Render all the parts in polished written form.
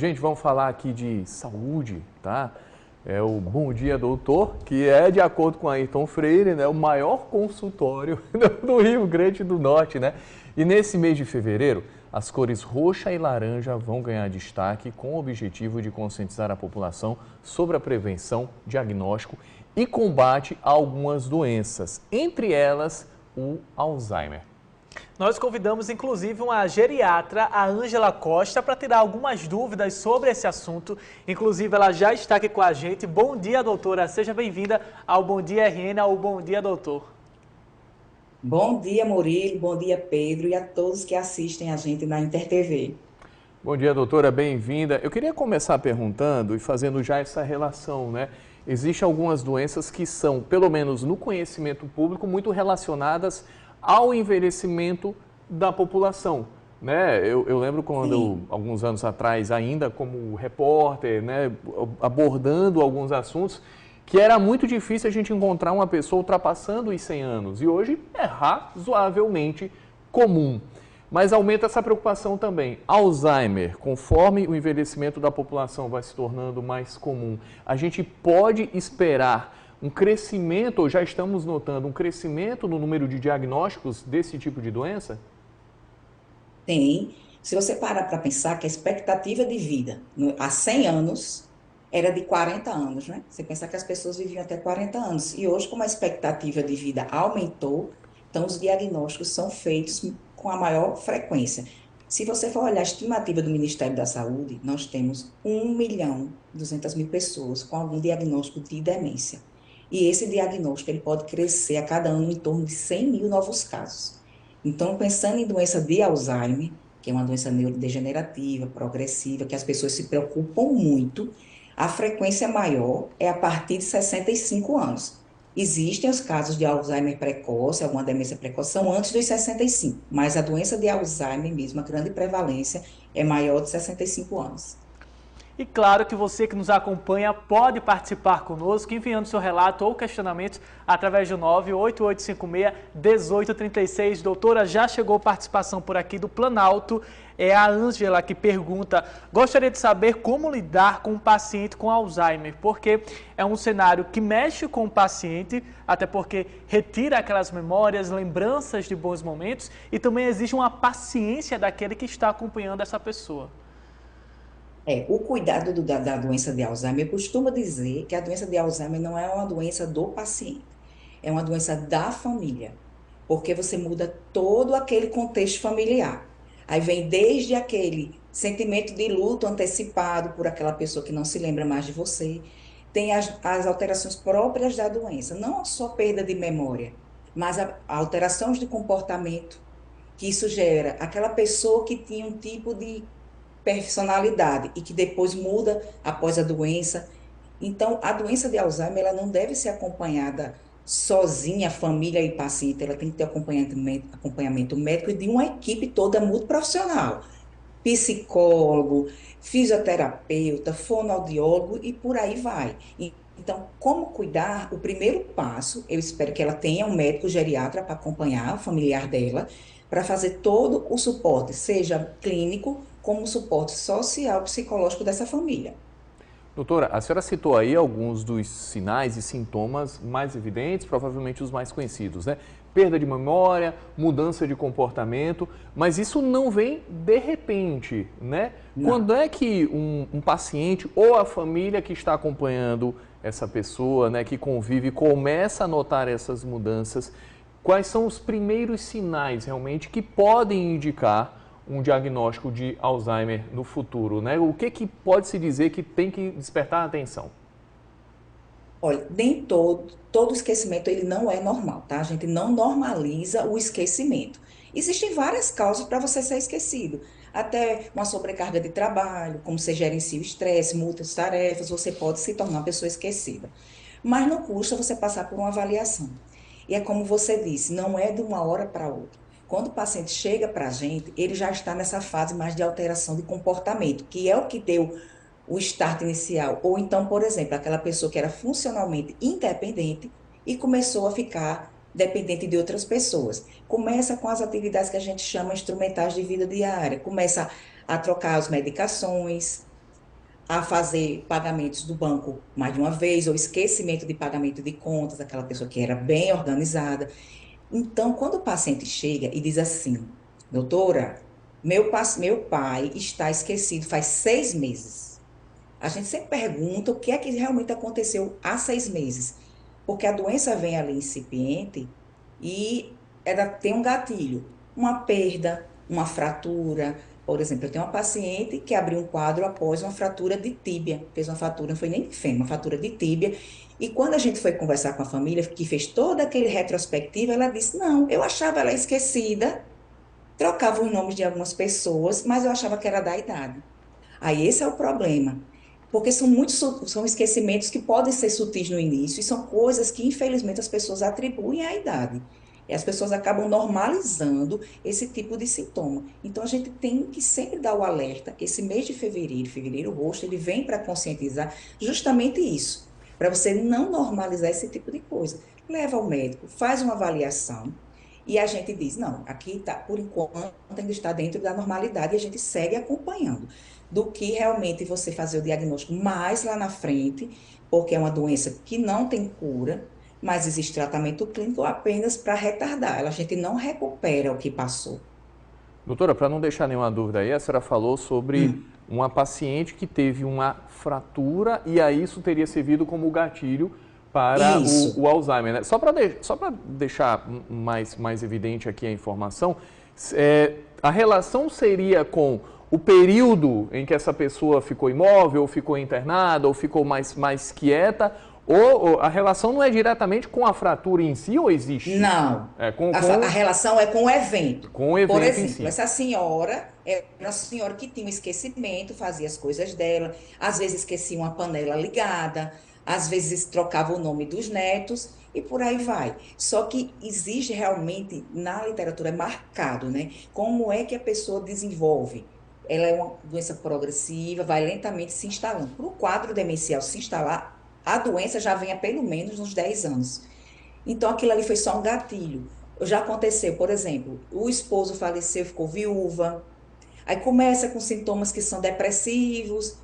Gente, vamos falar aqui de saúde, tá? É o Bom Dia Doutor, que é, de acordo com Ayrton Freire, né, o maior consultório do Rio Grande do Norte, né? E nesse mês de fevereiro, as cores roxa e laranja vão ganhar destaque com o objetivo de conscientizar a população sobre a prevenção, diagnóstico e combate a algumas doenças, entre elas o Alzheimer. Nós convidamos, inclusive, uma geriatra, a Ângela Costa, para tirar algumas dúvidas sobre esse assunto. Inclusive, ela já está aqui com a gente. Bom dia, doutora. Seja bem-vinda ao Bom Dia RN, ao Bom Dia Doutor. Bom dia, Murilo. Bom dia, Pedro, e a todos que assistem a gente na InterTV. Bom dia, doutora. Bem-vinda. Eu queria começar perguntando e fazendo já essa relação, né? Existem algumas doenças que são, pelo menos no conhecimento público, muito relacionadas ao envelhecimento da população, né? Eu lembro quando, alguns anos atrás, ainda como repórter, né, abordando alguns assuntos, que era muito difícil a gente encontrar uma pessoa ultrapassando os 100 anos. E hoje é razoavelmente comum. Mas aumenta essa preocupação também. Alzheimer, conforme o envelhecimento da população vai se tornando mais comum, a gente pode esperar um crescimento, ou já estamos notando um crescimento no número de diagnósticos desse tipo de doença? Tem. Se você parar para pensar que a expectativa de vida há 100 anos era de 40 anos, né? Você pensar que as pessoas viviam até 40 anos. E hoje, como a expectativa de vida aumentou, então os diagnósticos são feitos com a maior frequência. Se você for olhar a estimativa do Ministério da Saúde, nós temos 1.200.000 pessoas com algum diagnóstico de demência. E esse diagnóstico ele pode crescer a cada ano em torno de 100 mil novos casos. Então, pensando em doença de Alzheimer, que é uma doença neurodegenerativa, progressiva, que as pessoas se preocupam muito, a frequência maior é a partir de 65 anos. Existem os casos de Alzheimer precoce, alguma demência precoce, são antes dos 65, mas a doença de Alzheimer mesmo, a grande prevalência, é maior de 65 anos. E claro que você que nos acompanha pode participar conosco, enviando seu relato ou questionamento através do 98856-1836. Doutora, já chegou participação por aqui do Planalto. É a Ângela que pergunta: gostaria de saber como lidar com um paciente com Alzheimer, porque é um cenário que mexe com o paciente, até porque retira aquelas memórias, lembranças de bons momentos, e também exige uma paciência daquele que está acompanhando essa pessoa. O cuidado da doença de Alzheimer, eu costumo dizer que a doença de Alzheimer não é uma doença do paciente, é uma doença da família, porque você muda todo aquele contexto familiar. Aí vem desde aquele sentimento de luto antecipado por aquela pessoa que não se lembra mais de você, tem as alterações próprias da doença, não só perda de memória, mas alterações de comportamento, que isso gera aquela pessoa que tinha um tipo de personalidade e que depois muda após a doença. Então, a doença de Alzheimer, ela não deve ser acompanhada sozinha, família e paciente, ela tem que ter acompanhamento médico e de uma equipe toda multiprofissional, psicólogo, fisioterapeuta, fonoaudiólogo e por aí vai. Então, como cuidar? O primeiro passo, eu espero que ela tenha um médico geriatra para acompanhar o familiar dela, para fazer todo o suporte, seja clínico, como suporte social, psicológico dessa família. Doutora, a senhora citou aí alguns dos sinais e sintomas mais evidentes, provavelmente os mais conhecidos, né? Perda de memória, mudança de comportamento, mas isso não vem de repente, né? Não. Quando é que um paciente ou a família que está acompanhando essa pessoa, né, que convive, começa a notar essas mudanças? Quais são os primeiros sinais realmente que podem indicar um diagnóstico de Alzheimer no futuro, né? O que pode se dizer que tem que despertar a atenção? Olha, nem todo esquecimento ele não é normal, tá? A gente não normaliza o esquecimento. Existem várias causas para você ser esquecido. Até uma sobrecarga de trabalho, como você gerencia o estresse, muitas tarefas, você pode se tornar uma pessoa esquecida. Mas não custa você passar por uma avaliação. E é como você disse, não é de uma hora para outra. Quando o paciente chega para a gente, ele já está nessa fase mais de alteração de comportamento, que é o que deu o start inicial. Ou então, por exemplo, aquela pessoa que era funcionalmente independente e começou a ficar dependente de outras pessoas. Começa com as atividades que a gente chama instrumentais de vida diária, começa a trocar as medicações, a fazer pagamentos do banco mais de uma vez, ou esquecimento de pagamento de contas, aquela pessoa que era bem organizada. Então, quando o paciente chega e diz assim, doutora, meu pai está esquecido faz 6 meses. A gente sempre pergunta o que é que realmente aconteceu há 6 meses. Porque a doença vem ali incipiente e ela tem um gatilho, uma perda, uma fratura. Por exemplo, eu tenho uma paciente que abriu um quadro após uma fratura de tíbia. Fez uma fratura, não foi nem de fêmur, uma fratura de tíbia. E quando a gente foi conversar com a família, que fez todo aquele retrospectivo, ela disse, não, eu achava ela esquecida, trocava os nomes de algumas pessoas, mas eu achava que era da idade. Aí esse é o problema. Porque são esquecimentos que podem ser sutis no início e são coisas que, infelizmente, as pessoas atribuem à idade. E as pessoas acabam normalizando esse tipo de sintoma. Então, a gente tem que sempre dar o alerta. Esse mês de fevereiro roxo, ele vem para conscientizar justamente isso, para você não normalizar esse tipo de coisa. Leva ao médico, faz uma avaliação e a gente diz, não, aqui tá, por enquanto ainda está dentro da normalidade e a gente segue acompanhando do que realmente você fazer o diagnóstico mais lá na frente, porque é uma doença que não tem cura, mas existe tratamento clínico apenas para retardar. A gente não recupera o que passou. Doutora, para não deixar nenhuma dúvida aí, a senhora falou sobre uma paciente que teve uma fratura e aí isso teria servido como gatilho para o Alzheimer, né? Só para deixar mais evidente aqui a informação, a relação seria com o período em que essa pessoa ficou imóvel, ou ficou internada, ou ficou mais quieta, ou a relação não é diretamente com a fratura em si, ou existe? Não. A relação é com o evento. Com o evento. Por exemplo, em si. essa senhora é uma senhora que tinha um esquecimento, fazia as coisas dela, às vezes esquecia uma panela ligada, às vezes trocava o nome dos netos e por aí vai. Só que existe realmente, na literatura, é marcado, né? Como é que a pessoa desenvolve? Ela é uma doença progressiva, vai lentamente se instalando. Para o quadro demencial se instalar, a doença já vem há pelo menos uns 10 anos. Então, aquilo ali foi só um gatilho. Já aconteceu, por exemplo, o esposo faleceu, ficou viúva, aí começa com sintomas que são depressivos,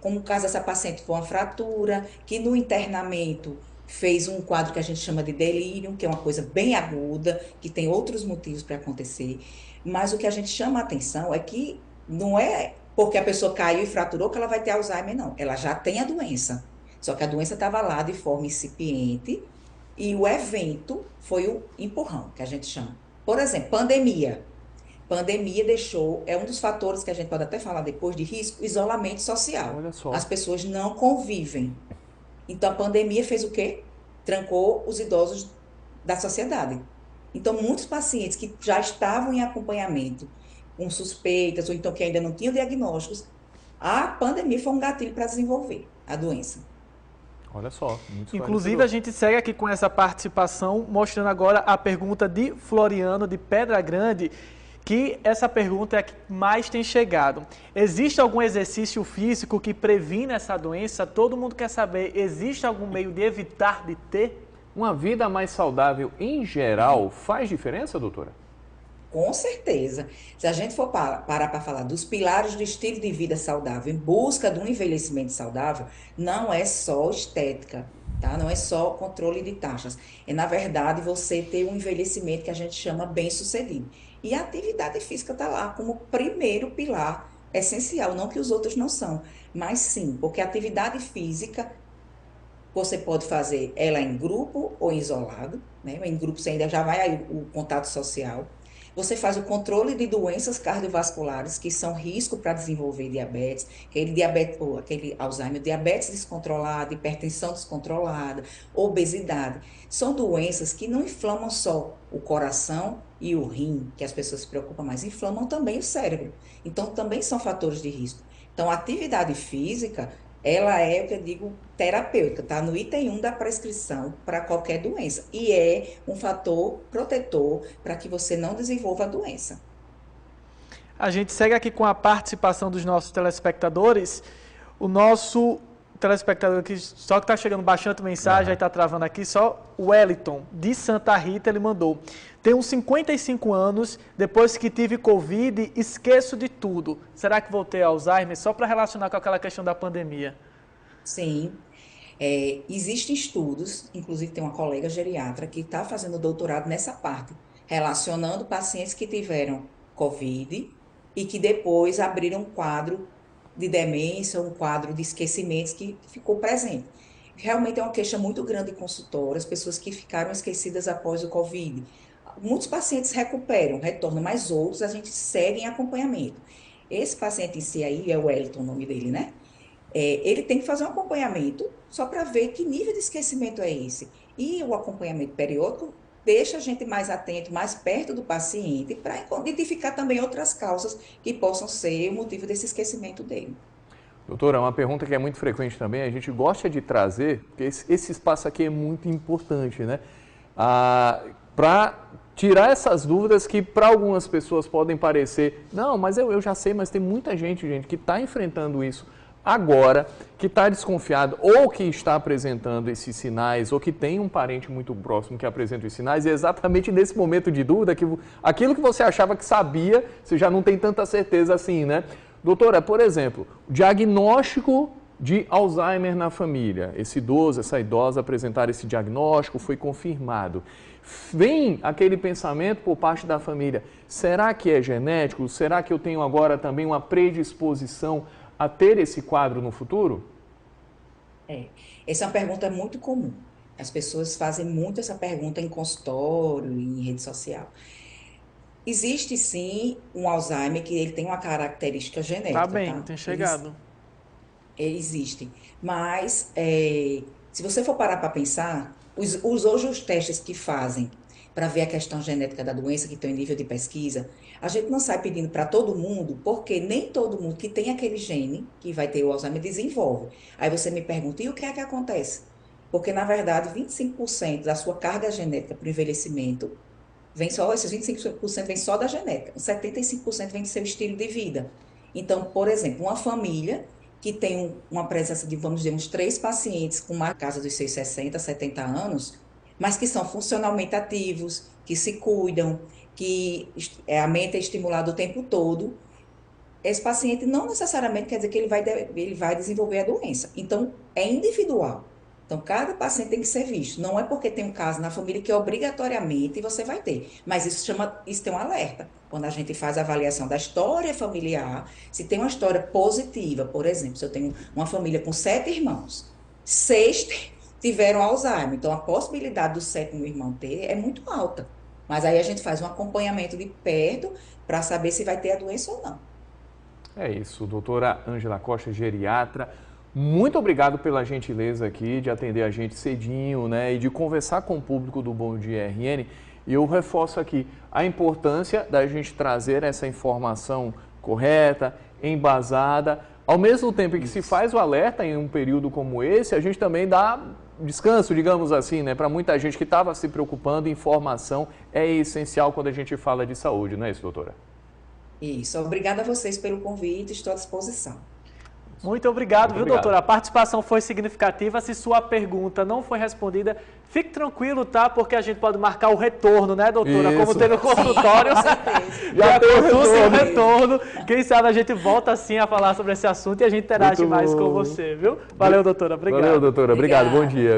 como o caso dessa paciente foi uma fratura, que no internamento fez um quadro que a gente chama de delírio, que é uma coisa bem aguda, que tem outros motivos para acontecer. Mas o que a gente chama a atenção é que não é porque a pessoa caiu e fraturou que ela vai ter Alzheimer, não. Ela já tem a doença. Só que a doença estava lá de forma incipiente e o evento foi o empurrão, que a gente chama. Por exemplo, pandemia. Pandemia é um dos fatores que a gente pode até falar depois de risco, isolamento social. Olha só. As pessoas não convivem. Então, a pandemia fez o quê? Trancou os idosos da sociedade. Então, muitos pacientes que já estavam em acompanhamento, com suspeitas, ou então que ainda não tinham diagnósticos, a pandemia foi um gatilho para desenvolver a doença. Olha só. Inclusive, a gente segue aqui com essa participação, mostrando agora a pergunta de Floriano, de Pedra Grande, que essa pergunta é a que mais tem chegado. Existe algum exercício físico que previne essa doença? Todo mundo quer saber, existe algum meio de evitar de ter? Uma vida mais saudável em geral faz diferença, doutora? Com certeza. Se a gente for parar para falar dos pilares do estilo de vida saudável, em busca de um envelhecimento saudável, não é só estética, tá? Não é só controle de taxas. É, na verdade, você ter um envelhecimento que a gente chama bem-sucedido. E a atividade física está lá como primeiro pilar essencial, não que os outros não são, mas sim, porque a atividade física você pode fazer ela em grupo ou isolado, né? Em grupo você ainda já vai aí o contato social. Você faz o controle de doenças cardiovasculares que são risco para desenvolver diabetes, aquele Alzheimer, diabetes descontrolada, hipertensão descontrolada, obesidade. São doenças que não inflamam só o coração e o rim, que as pessoas se preocupam mais, inflamam também o cérebro. Então, também são fatores de risco. Então, a atividade física, ela é, o que eu digo, terapêutica, está no item 1 da prescrição para qualquer doença. E é um fator protetor para que você não desenvolva a doença. A gente segue aqui com a participação dos nossos telespectadores. O nosso telespectador aqui, só que está chegando bastante mensagem, aí está travando aqui, só o Wellington, de Santa Rita, ele mandou: tenho 55 anos, depois que tive Covid, esqueço de tudo. Será que vou ter Alzheimer? Só para relacionar com aquela questão da pandemia. Sim. Existem estudos, inclusive tem uma colega geriatra que está fazendo doutorado nessa parte, relacionando pacientes que tiveram Covid e que depois abriram um quadro de demência, um quadro de esquecimentos que ficou presente. Realmente é uma queixa muito grande em consultório, as pessoas que ficaram esquecidas após o Covid. Muitos pacientes retornam, mas outros a gente segue em acompanhamento. Esse paciente em si aí, é o Wellington o nome dele, né? Ele tem que fazer um acompanhamento só para ver que nível de esquecimento é esse. E o acompanhamento periódico deixa a gente mais atento, mais perto do paciente, para identificar também outras causas que possam ser o motivo desse esquecimento dele. Doutora, uma pergunta que é muito frequente também, a gente gosta de trazer, porque esse espaço aqui é muito importante, né? Para tirar essas dúvidas que para algumas pessoas podem parecer, não, mas eu já sei, mas tem muita gente, que está enfrentando isso agora, que está desconfiado ou que está apresentando esses sinais ou que tem um parente muito próximo que apresenta os sinais, e é exatamente nesse momento de dúvida que aquilo que você achava que sabia, você já não tem tanta certeza assim, né? Doutora, por exemplo, diagnóstico de Alzheimer na família. Esse idoso, essa idosa apresentaram esse diagnóstico, foi confirmado. Vem aquele pensamento por parte da família, será que é genético? Será que eu tenho agora também uma predisposição a ter esse quadro no futuro? Essa é uma pergunta muito comum. As pessoas fazem muito essa pergunta em consultório, em rede social. Existe sim um Alzheimer que ele tem uma característica genética. Tá bem, tem chegado. Existe. Mas, se você for parar para pensar, hoje os testes que fazem para ver a questão genética da doença, que estão em nível de pesquisa, a gente não sai pedindo para todo mundo, porque nem todo mundo que tem aquele gene, que vai ter o Alzheimer, desenvolve. Aí você me pergunta, e o que é que acontece? Porque, na verdade, 25% da sua carga genética para o envelhecimento, esses 25% vem só da genética, 75% vem do seu estilo de vida. Então, por exemplo, uma família que tem uma presença de, vamos dizer, uns 3 pacientes com uma casa dos seus 60, 70 anos, mas que são funcionalmente ativos, que se cuidam, que a mente é estimulada o tempo todo, esse paciente não necessariamente quer dizer que ele vai desenvolver a doença. Então, é individual. Então, cada paciente tem que ser visto. Não é porque tem um caso na família que obrigatoriamente você vai ter. Mas isso tem um alerta. Quando a gente faz a avaliação da história familiar, se tem uma história positiva, por exemplo, se eu tenho uma família com 7 irmãos, 6 tiveram Alzheimer, então a possibilidade do 7º irmão ter é muito alta. Mas aí a gente faz um acompanhamento de perto para saber se vai ter a doença ou não. É isso, doutora Ângela Costa, geriatra. Muito obrigado pela gentileza aqui de atender a gente cedinho, né, e de conversar com o público do Bom Dia RN. E eu reforço aqui a importância da gente trazer essa informação correta, embasada. Ao mesmo tempo que se faz o alerta em um período como esse, a gente também dá descanso, digamos assim, né? Para muita gente que estava se preocupando, informação é essencial quando a gente fala de saúde, não é isso, doutora? Isso. Obrigada a vocês pelo convite, estou à disposição. Muito obrigado, viu, doutora? A participação foi significativa. Se sua pergunta não foi respondida, fique tranquilo, tá? Porque a gente pode marcar o retorno, né, doutora? Isso. Como teve o consultório. Já tem o retorno. Quem sabe a gente volta, assim, a falar sobre esse assunto e a gente interage mais com você, viu? Valeu, doutora. Obrigado. Valeu, doutora. Obrigado. Bom dia.